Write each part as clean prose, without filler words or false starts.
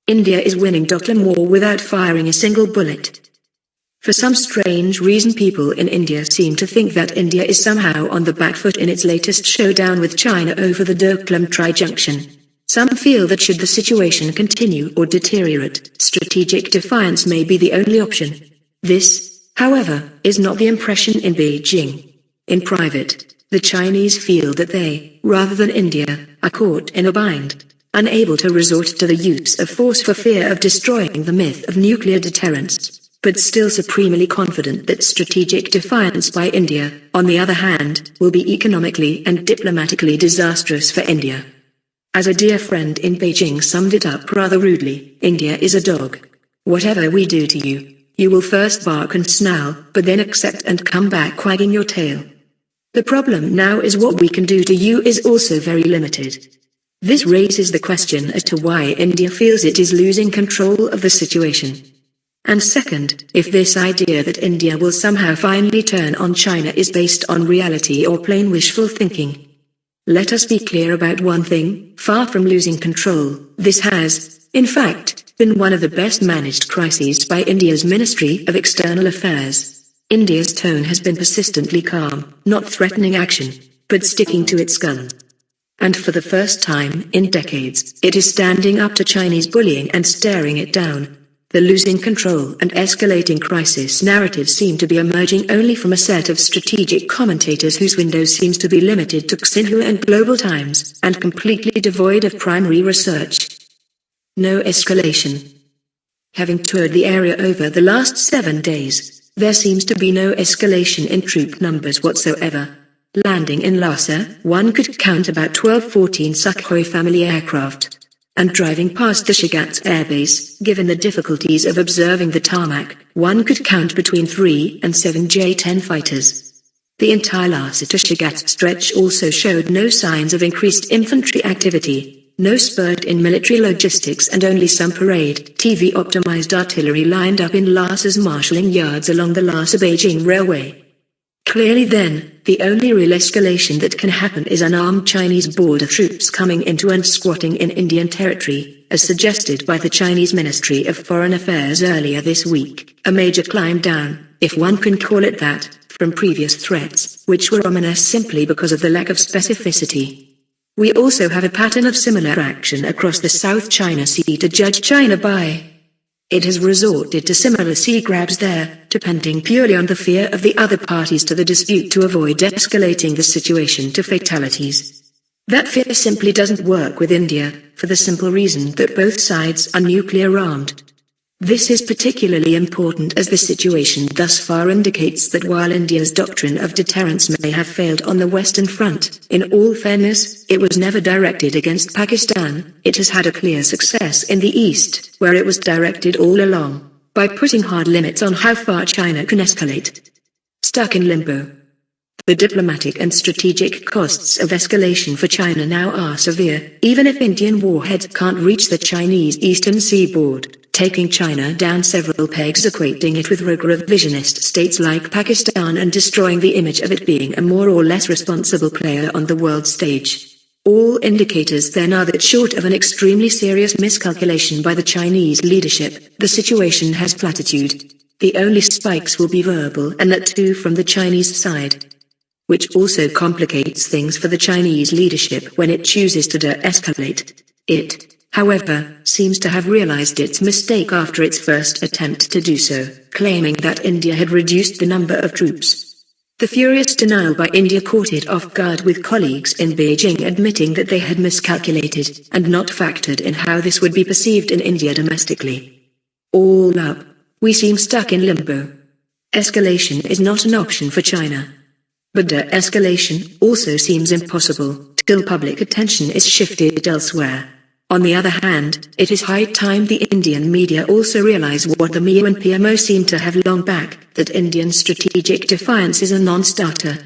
India is winning Doklam War without firing a single bullet. For some strange reason, people in India seem to think that India is somehow on the back foot in its latest showdown with China over the Doklam Tri-junction. Some feel that should the situation continue or deteriorate, strategic defiance may be the only option. This, however, is not the impression in Beijing. In private, the Chinese feel that they, rather than India, are caught in a bind, unable to resort to the use of force for fear of destroying the myth of nuclear deterrence, but still supremely confident that strategic defiance by India, on the other hand, will be economically and diplomatically disastrous for India. As a dear friend in Beijing summed it up rather rudely, India is a dog. Whatever we do to you, you will first bark and snarl, but then accept and come back wagging your tail. The problem now is what we can do to you is also very limited. This raises the question as to why India feels it is losing control of the situation. And second, if this idea that India will somehow finally turn on China is based on reality or plain wishful thinking. Let us be clear about one thing, far from losing control, this has, in fact, been one of the best managed crises by India's Ministry of External Affairs. India's tone has been persistently calm, not threatening action, but sticking to its guns. And for the first time in decades, it is standing up to Chinese bullying and staring it down. The losing control and escalating crisis narrative seem to be emerging only from a set of strategic commentators whose window seems to be limited to Xinhua and Global Times, and completely devoid of primary research. No escalation. Having toured the area over the last 7 days, there seems to be no escalation in troop numbers whatsoever. Landing in Lhasa, one could count about 12-14 Sukhoi family aircraft. And driving past the Shigats airbase, given the difficulties of observing the tarmac, one could count between 3 and 7 J-10 fighters. The entire Lhasa to Shigats stretch also showed no signs of increased infantry activity, no spurt in military logistics, and only some parade, TV-optimized artillery lined up in Lhasa's marshalling yards along the Lhasa-Beijing railway. Clearly then, the only real escalation that can happen is unarmed Chinese border troops coming into and squatting in Indian territory, as suggested by the Chinese Ministry of Foreign Affairs earlier this week, a major climb down, if one can call it that, from previous threats, which were ominous simply because of the lack of specificity. We also have a pattern of similar action across the South China Sea to judge China by. It has resorted to similar sea grabs there, depending purely on the fear of the other parties to the dispute to avoid escalating the situation to fatalities. That fear simply doesn't work with India, for the simple reason that both sides are nuclear armed. This is particularly important as the situation thus far indicates that while India's doctrine of deterrence may have failed on the Western Front, in all fairness, it was never directed against Pakistan. It has had a clear success in the East, where it was directed all along, by putting hard limits on how far China can escalate. Stuck in limbo. The diplomatic and strategic costs of escalation for China now are severe, even if Indian warheads can't reach the Chinese eastern seaboard, taking China down several pegs, equating it with revisionist states like Pakistan and destroying the image of it being a more or less responsible player on the world stage. All indicators then are that short of an extremely serious miscalculation by the Chinese leadership, the situation has platitude. The only spikes will be verbal, and that too from the Chinese side. Which also complicates things for the Chinese leadership when it chooses to de-escalate. It, however, seems to have realized its mistake after its first attempt to do so, claiming that India had reduced the number of troops. The furious denial by India caught it off guard, with colleagues in Beijing admitting that they had miscalculated and not factored in how this would be perceived in India domestically. All up, we seem stuck in limbo. Escalation is not an option for China. But de-escalation also seems impossible, till public attention is shifted elsewhere. On the other hand, it is high time the Indian media also realize what the MIO and PMO seem to have long back, that Indian strategic defiance is a non-starter.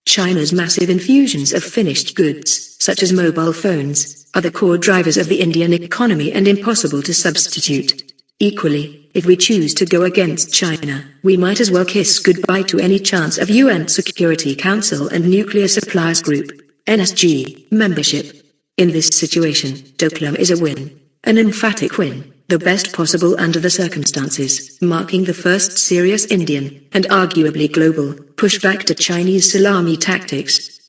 China's massive infusions of finished goods, such as mobile phones, are the core drivers of the Indian economy and impossible to substitute. Equally, if we choose to go against China, we might as well kiss goodbye to any chance of UN Security Council and Nuclear Suppliers Group, NSG, membership. In this situation, Doklam is a win, an emphatic win. the best possible under the circumstances, marking the first serious Indian, and arguably global, pushback to Chinese salami tactics.